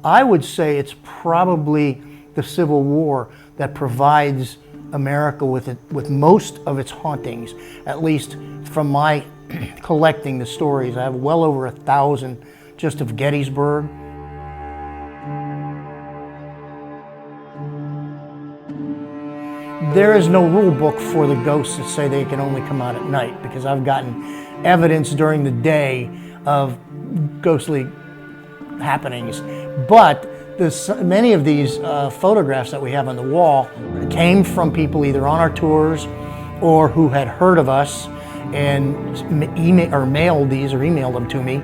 I would say it's probably the Civil War that provides America with most of its hauntings, at least from my collecting the stories. I have well over 1,000 just of Gettysburg. There is no rule book for the ghosts that say they can only come out at night, because I've gotten evidence during the day of ghostly happenings. But many of these photographs that we have on the wall came from people either on our tours or who had heard of us and mailed them to me.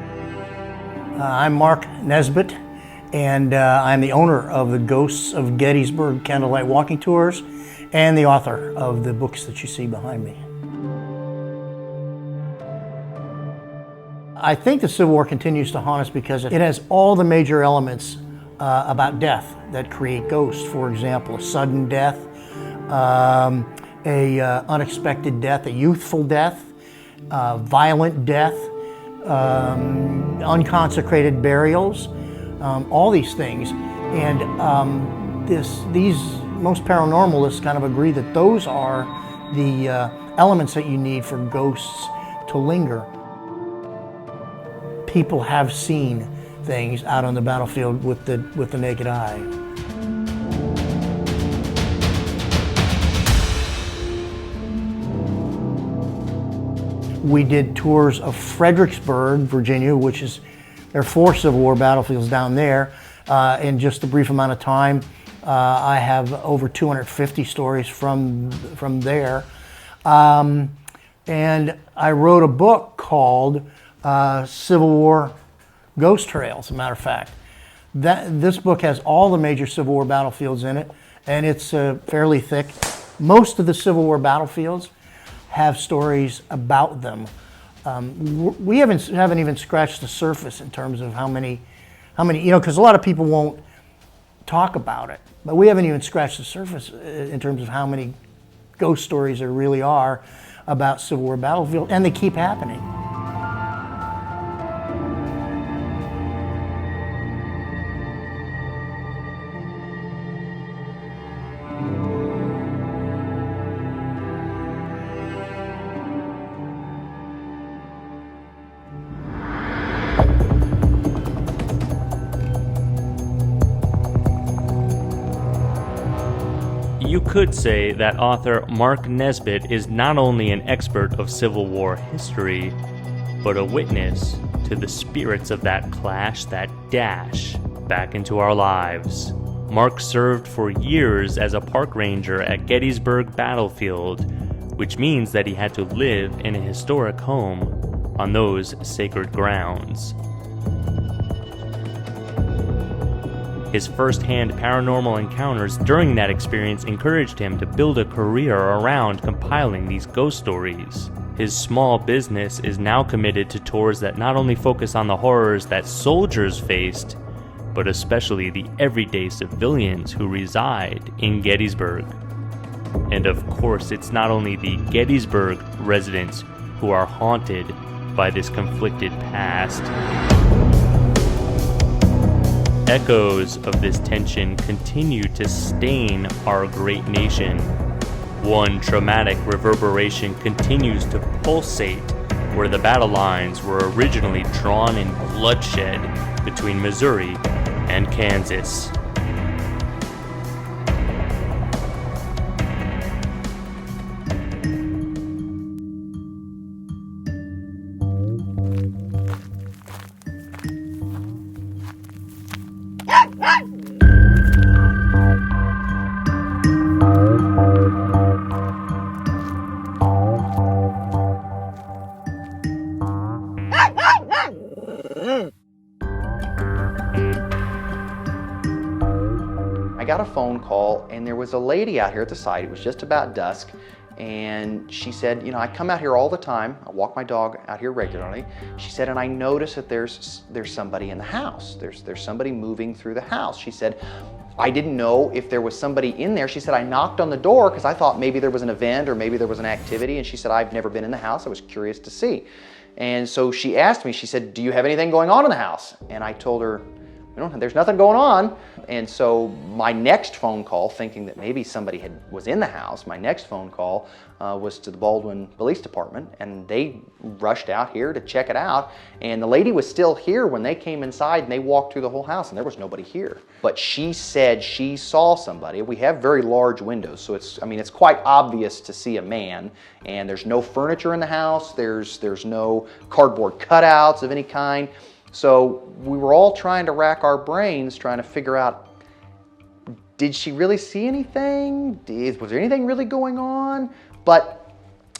I'm Mark Nesbitt, and I'm the owner of the Ghosts of Gettysburg Candlelight Walking Tours and the author of the books that you see behind me. I think the Civil War continues to haunt us because it has all the major elements about death that create ghosts. For example, a sudden death, a unexpected death, a youthful death, violent death, unconsecrated burials, all these things. And most paranormalists kind of agree that those are the elements that you need for ghosts to linger. People have seen things out on the battlefield with the naked eye. We did tours of Fredericksburg, Virginia, which is, there are 4 Civil War battlefields down there. In just a brief amount of time, I have over 250 stories from there. And I wrote a book called Civil War Ghost Trails, as a matter of fact. This book has all the major Civil War battlefields in it, and it's fairly thick. Most of the Civil War battlefields have stories about them. We haven't even scratched the surface in terms of how many, because a lot of people won't talk about it, but we haven't even scratched the surface in terms of how many ghost stories there really are about Civil War battlefield, and they keep happening. You could say that author Mark Nesbitt is not only an expert of Civil War history, but a witness to the spirits of that clash that dash back into our lives. Mark served for years as a park ranger at Gettysburg Battlefield, which means that he had to live in a historic home on those sacred grounds. His first-hand paranormal encounters during that experience encouraged him to build a career around compiling these ghost stories. His small business is now committed to tours that not only focus on the horrors that soldiers faced, but especially the everyday civilians who reside in Gettysburg. And of course, it's not only the Gettysburg residents who are haunted by this conflicted past. Echoes of this tension continue to stain our great nation. One traumatic reverberation continues to pulsate where the battle lines were originally drawn in bloodshed between Missouri and Kansas. I got a phone call, and there was a lady out here at the site. It was just about dusk, and she said, I come out here all the time. I walk my dog out here regularly. She said, and I notice that there's somebody in the house. There's somebody moving through the house. She said, I didn't know if there was somebody in there. She said, I knocked on the door because I thought maybe there was an event or maybe there was an activity, and she said, I've never been in the house. I was curious to see. And so she asked me, she said, do you have anything going on in the house? And I told her, There's nothing going on. And so my next phone call, thinking that maybe somebody was in the house, my next phone call was to the Baldwin Police Department, and they rushed out here to check it out. And the lady was still here when they came inside, and they walked through the whole house, and there was nobody here. But she said she saw somebody. We have very large windows, so it's quite obvious to see a man. And there's no furniture in the house. There's no cardboard cutouts of any kind. So we were all trying to rack our brains, trying to figure out, did she really see anything? Was there anything really going on? But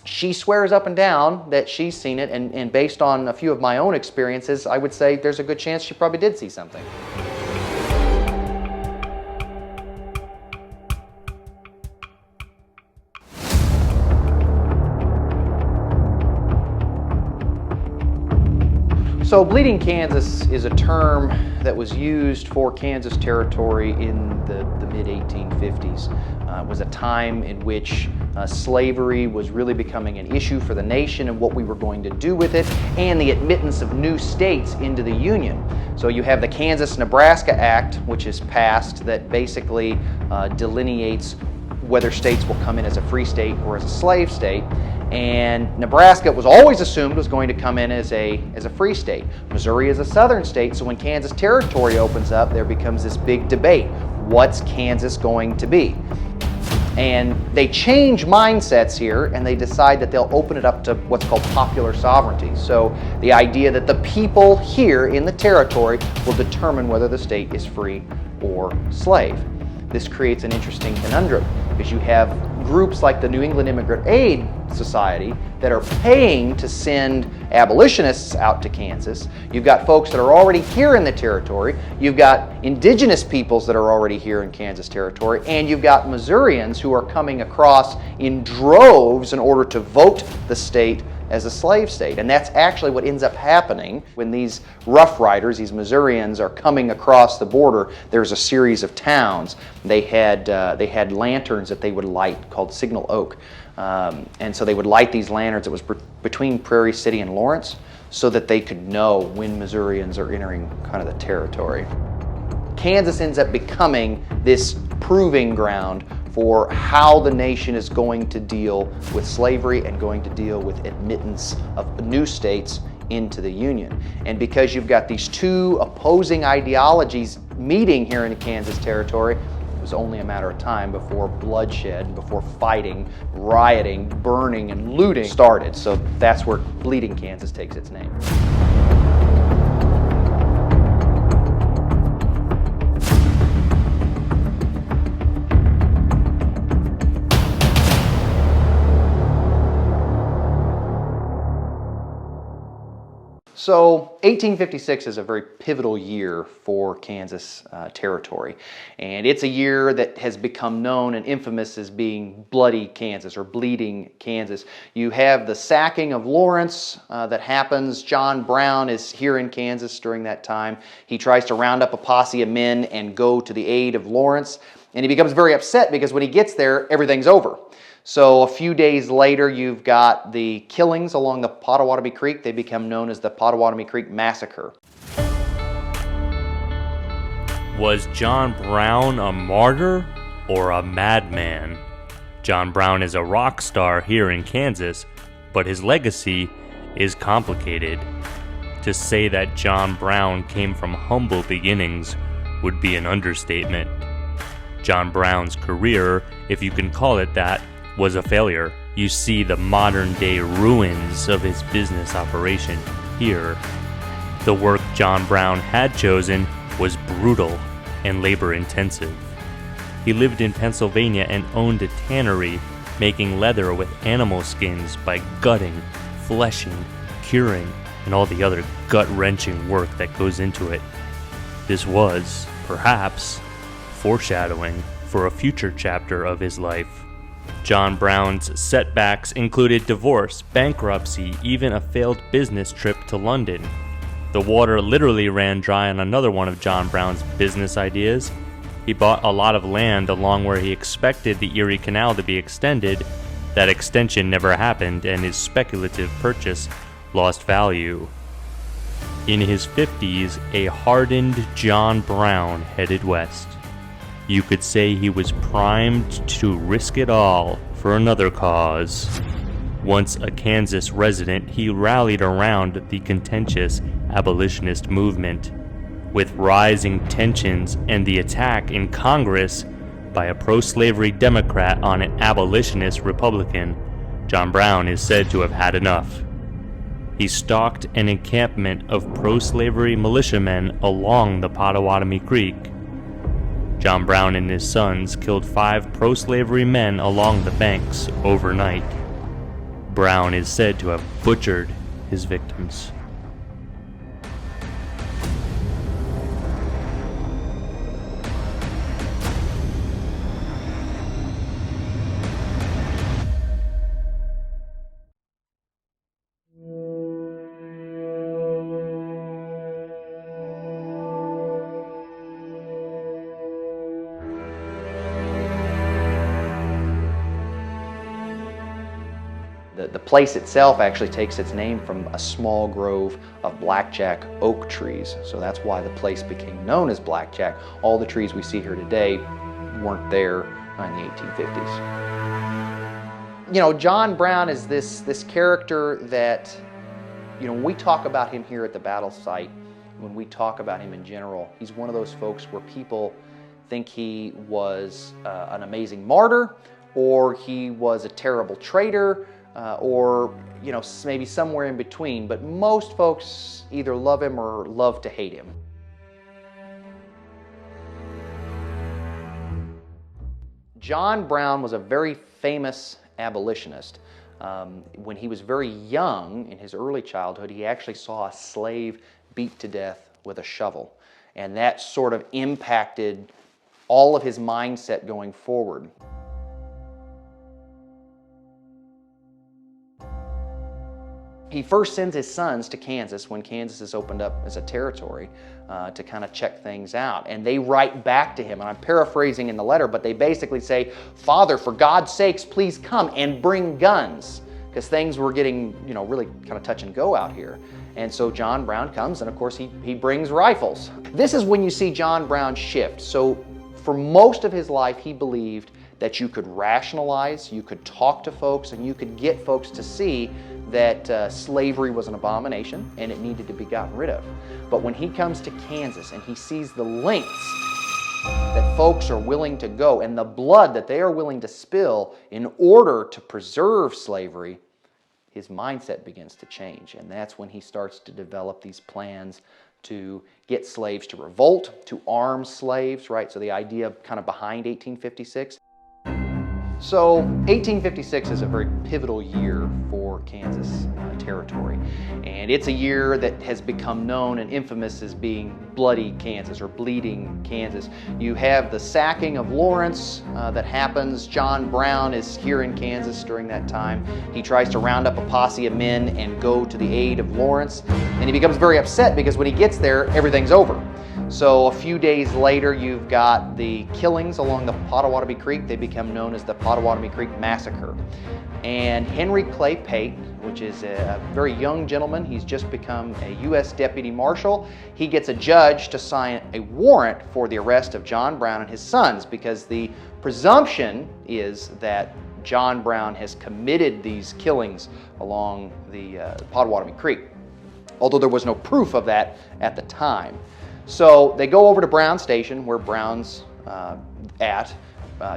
she swears up and down that she's seen it, and based on a few of my own experiences, I would say there's a good chance she probably did see something. So Bleeding Kansas is a term that was used for Kansas Territory in the mid-1850s. It was a time in which slavery was really becoming an issue for the nation and what we were going to do with it, and the admittance of new states into the Union. So you have the Kansas-Nebraska Act, which is passed, that basically delineates whether states will come in as a free state or as a slave state. And Nebraska was always assumed was going to come in as a free state. Missouri is a southern state, so when Kansas Territory opens up, there becomes this big debate. What's Kansas going to be? And they change mindsets here, and they decide that they'll open it up to what's called popular sovereignty. So the idea that the people here in the territory will determine whether the state is free or slave. This creates an interesting conundrum, because you have groups like the New England Immigrant Aid Society that are paying to send abolitionists out to Kansas. You've got folks that are already here in the territory. You've got indigenous peoples that are already here in Kansas Territory. And you've got Missourians who are coming across in droves in order to vote the state as a slave state. And that's actually what ends up happening when these Rough Riders, these Missourians, are coming across the border. There's a series of towns. They had lanterns that they would light called Signal Oak. And so they would light these lanterns. It was between Prairie City and Lawrence, so that they could know when Missourians are entering kind of the territory. Kansas ends up becoming this proving ground for how the nation is going to deal with slavery and going to deal with admittance of new states into the Union. And because you've got these two opposing ideologies meeting here in Kansas Territory, it was only a matter of time before bloodshed, before fighting, rioting, burning, and looting started. So that's where Bleeding Kansas takes its name. So 1856 is a very pivotal year for Kansas Territory, and it's a year that has become known and infamous as being Bloody Kansas or Bleeding Kansas. You have the sacking of Lawrence that happens. John Brown is here in Kansas during that time. He tries to round up a posse of men and go to the aid of Lawrence, and he becomes very upset because when he gets there, everything's over. So a few days later, you've got the killings along the Pottawatomie Creek. They become known as the Pottawatomie Creek Massacre. Was John Brown a martyr or a madman? John Brown is a rock star here in Kansas, but his legacy is complicated. To say that John Brown came from humble beginnings would be an understatement. John Brown's career, if you can call it that, was a failure. You see the modern-day ruins of his business operation here. The work John Brown had chosen was brutal and labor-intensive. He lived in Pennsylvania and owned a tannery, making leather with animal skins by gutting, fleshing, curing, and all the other gut-wrenching work that goes into it. This was, perhaps, foreshadowing for a future chapter of his life. John Brown's setbacks included divorce, bankruptcy, even a failed business trip to London. The water literally ran dry on another one of John Brown's business ideas. He bought a lot of land along where he expected the Erie Canal to be extended. That extension never happened, and his speculative purchase lost value. In his 50s, a hardened John Brown headed west. You could say he was primed to risk it all for another cause. Once a Kansas resident, he rallied around the contentious abolitionist movement. With rising tensions and the attack in Congress by a pro-slavery Democrat on an abolitionist Republican, John Brown is said to have had enough. He stalked an encampment of pro-slavery militiamen along the Pottawatomie Creek. John Brown and his sons killed 5 pro-slavery men along the banks overnight. Brown is said to have butchered his victims. The place itself actually takes its name from a small grove of blackjack oak trees. So that's why the place became known as Blackjack. All the trees we see here today weren't there in the 1850s. You know, John Brown is this character that, you know, when we talk about him here at the battle site, when we talk about him in general, he's one of those folks where people think he was an amazing martyr, or he was a terrible traitor, or, you know, maybe somewhere in between, but most folks either love him or love to hate him. John Brown was a very famous abolitionist. When he was very young, in his early childhood, he actually saw a slave beat to death with a shovel, and that sort of impacted all of his mindset going forward. He first sends his sons to Kansas when Kansas is opened up as a territory to kind of check things out. And they write back to him, and I'm paraphrasing in the letter, but they basically say, "Father, for God's sakes, please come and bring guns," because things were getting, you know, really kind of touch and go out here. And so John Brown comes, and of course he brings rifles. This is when you see John Brown shift. So for most of his life, he believed that you could rationalize, you could talk to folks, and you could get folks to see that slavery was an abomination and it needed to be gotten rid of. But when he comes to Kansas and he sees the lengths that folks are willing to go and the blood that they are willing to spill in order to preserve slavery, his mindset begins to change. And that's when he starts to develop these plans to get slaves to revolt, to arm slaves, right? So the idea kind of behind 1856. So 1856 is a very pivotal year for Kansas territory, and it's a year that has become known and infamous as being Bloody Kansas or Bleeding Kansas. You have the sacking of Lawrence that happens. John Brown is here in Kansas during that time. He tries to round up a posse of men and go to the aid of Lawrence, and he becomes very upset because when he gets there, everything's over. So a few days later, you've got the killings along the Pottawatomie Creek. They become known as the Pottawatomie Creek Massacre. And Henry Clay Pate, which is a very young gentleman, he's just become a U.S. Deputy Marshal. He gets a judge to sign a warrant for the arrest of John Brown and his sons, because the presumption is that John Brown has committed these killings along the Pottawatomie Creek, although there was no proof of that at the time. So they go over to Brown Station, where Brown's at.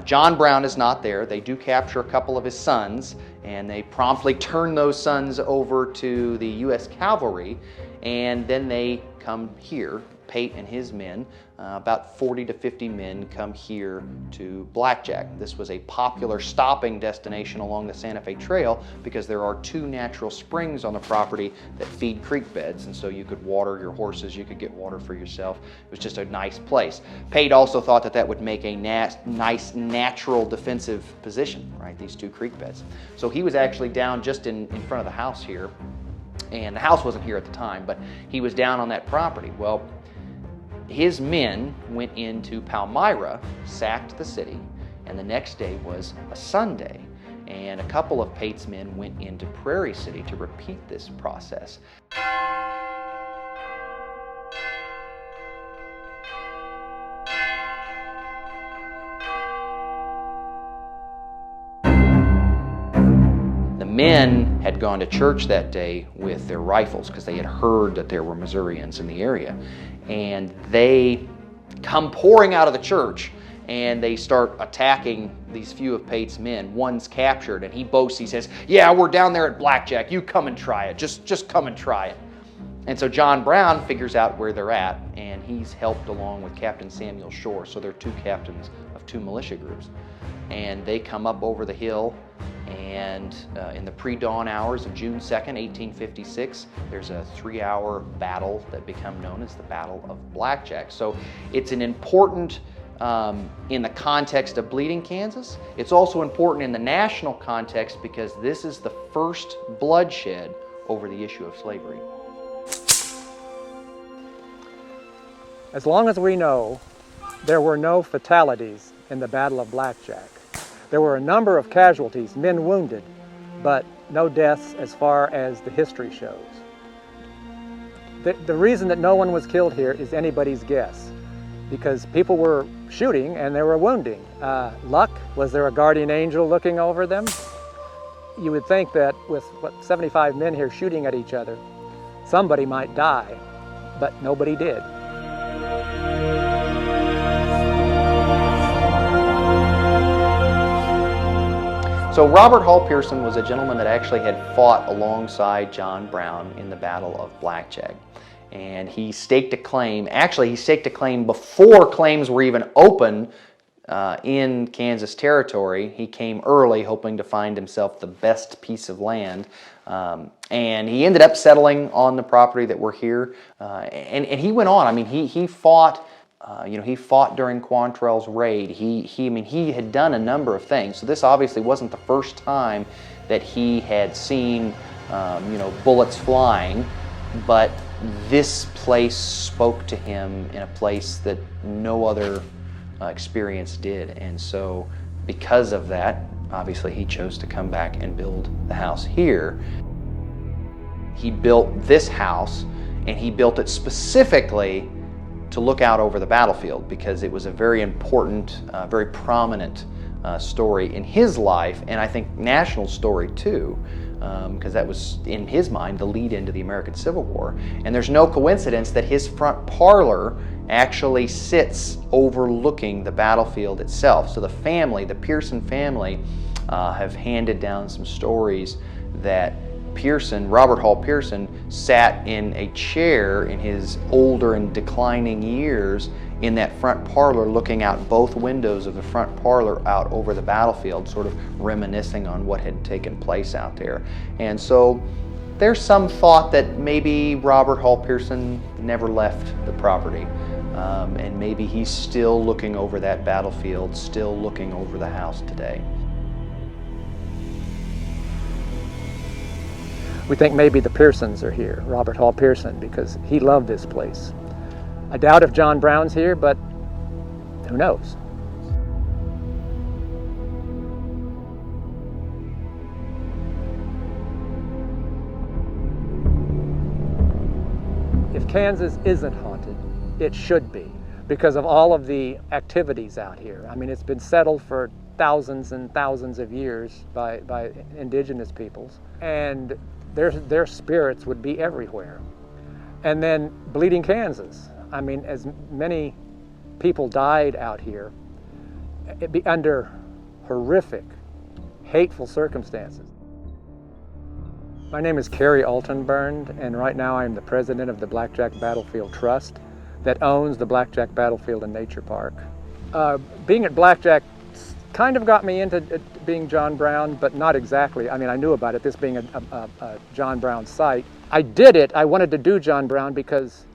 John Brown is not there. They do capture a couple of his sons, and they promptly turn those sons over to the U.S. Cavalry, and then they come here. Pate and his men, about 40 to 50 men, come here to Blackjack. This was a popular stopping destination along the Santa Fe Trail because there are 2 natural springs on the property that feed creek beds, and so you could water your horses, you could get water for yourself. It was just a nice place. Pate also thought that that would make a nice natural defensive position, right, these 2 creek beds. So he was actually down just in front of the house here, and the house wasn't here at the time, but he was down on that property. Well, his men went into Palmyra, sacked the city, and the next day was a Sunday. And a couple of Pate's men went into Prairie City to repeat this process. men had gone to church that day with their rifles because they had heard that there were Missourians in the area. And they come pouring out of the church and they start attacking these few of Pate's men. One's captured and he boasts, he says, "Yeah, we're down there at Blackjack, you come and try it, just come and try it." And so John Brown figures out where they're at, and he's helped along with Captain Samuel Shore. So they're two captains of two militia groups. And they come up over the hill, and in the pre-dawn hours of June 2nd, 1856, there's a 3-hour battle that became known as the Battle of Blackjack. So it's an important, in the context of Bleeding, Kansas. It's also important in the national context because this is the first bloodshed over the issue of slavery. As long as we know, there were no fatalities in the Battle of Blackjack. There were a number of casualties, men wounded, but no deaths as far as the history shows. The reason that no one was killed here is anybody's guess, because people were shooting and they were wounding. Luck? Was there a guardian angel looking over them? You would think that with 75 men here shooting at each other, somebody might die, but nobody did. So Robert Hall Pearson was a gentleman that actually had fought alongside John Brown in the Battle of Blackjack. And he staked a claim, actually he staked a claim before claims were even open in Kansas territory. He came early hoping to find himself the best piece of land. And he ended up settling on the property that we're here. And he went on, I mean, he fought. He fought during Quantrell's raid. He had done a number of things. So this obviously wasn't the first time that he had seen, bullets flying, but this place spoke to him in a place that no other experience did. And so because of that, obviously he chose to come back and build the house here. He built this house, and he built it specifically to look out over the battlefield because it was a very important, very prominent story in his life, and I think national story too, because that was, in his mind, the lead into the American Civil War. And there's no coincidence that his front parlor actually sits overlooking the battlefield itself. So the family, the Pearson family, have handed down some stories that Robert Hall Pearson, sat in a chair in his older and declining years in that front parlor, looking out both windows of the front parlor out over the battlefield, sort of reminiscing on what had taken place out there. And so there's some thought that maybe Robert Hall Pearson never left the property, and maybe he's still looking over that battlefield, still looking over the house today. We think maybe the Pearsons are here, Robert Hall Pearson, because he loved this place. I doubt if John Brown's here, but who knows? If Kansas isn't haunted, it should be, because of all of the activities out here. I mean, it's been settled for thousands and thousands of years by indigenous peoples, and their spirits would be everywhere. And then Bleeding, Kansas. I mean, as many people died out here, it'd be under horrific, hateful circumstances. My name is Kerry Altenburn, and right now I'm the president of the Blackjack Battlefield Trust that owns the Blackjack Battlefield and Nature Park. Being at Blackjack kind of got me into being John Brown, but not exactly. I mean, I knew about it, this being a John Brown site. I did it, I wanted to do John Brown because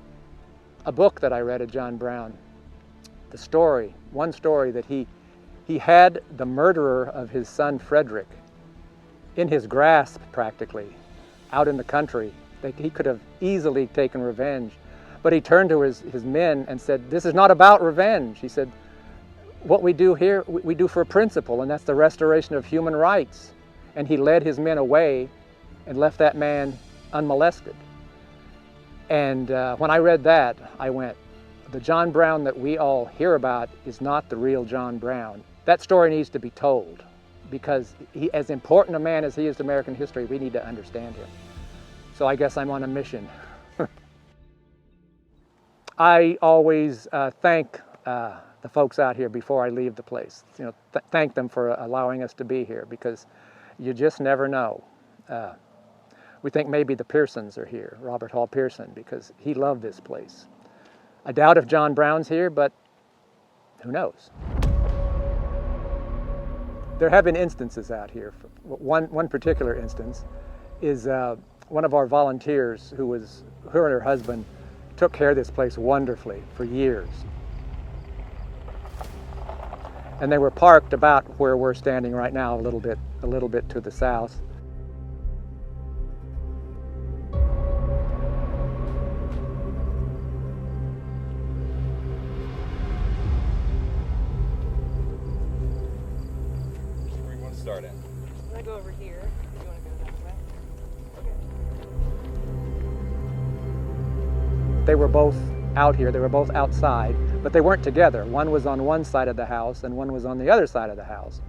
a book that I read of John Brown, one story that he had the murderer of his son Frederick in his grasp practically, out in the country. He could have easily taken revenge, but he turned to his men and said, "This is not about revenge." He said, "What we do here, we do for a principle, and that's the restoration of human rights." And he led his men away and left that man unmolested. And when I read that, I went, the John Brown that we all hear about is not the real John Brown. That story needs to be told. because as important a man as he is to American history, we need to understand him. So I guess I'm on a mission. I always thank the folks out here before I leave the place. You know, thank them for allowing us to be here, because you just never know. We think maybe the Pearsons are here, Robert Hall Pearson, because he loved this place. I doubt if John Brown's here, but who knows? There have been instances out here. One particular instance is one of our volunteers her and her husband took care of this place wonderfully for years. And they were parked about where we're standing right now, a little bit to the south. Where do you want to start at? I'm gonna go over here. You wanna go that way? Okay. They were both out here, they were both outside, but they weren't together. One was on one side of the house and one was on the other side of the house.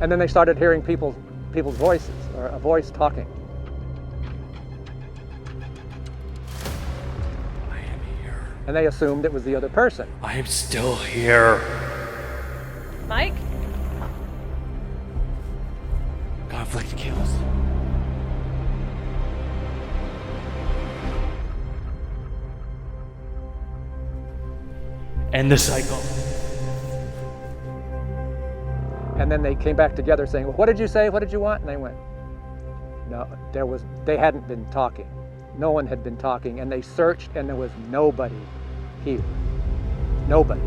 And then they started hearing people's voices, or a voice talking. I am here. And they assumed it was the other person. I am still here. Mike? Conflict kills. End the cycle. And then they came back together saying, well, what did you say? What did you want? And they went, no, they hadn't been talking. No one had been talking. And they searched and there was nobody here. Nobody.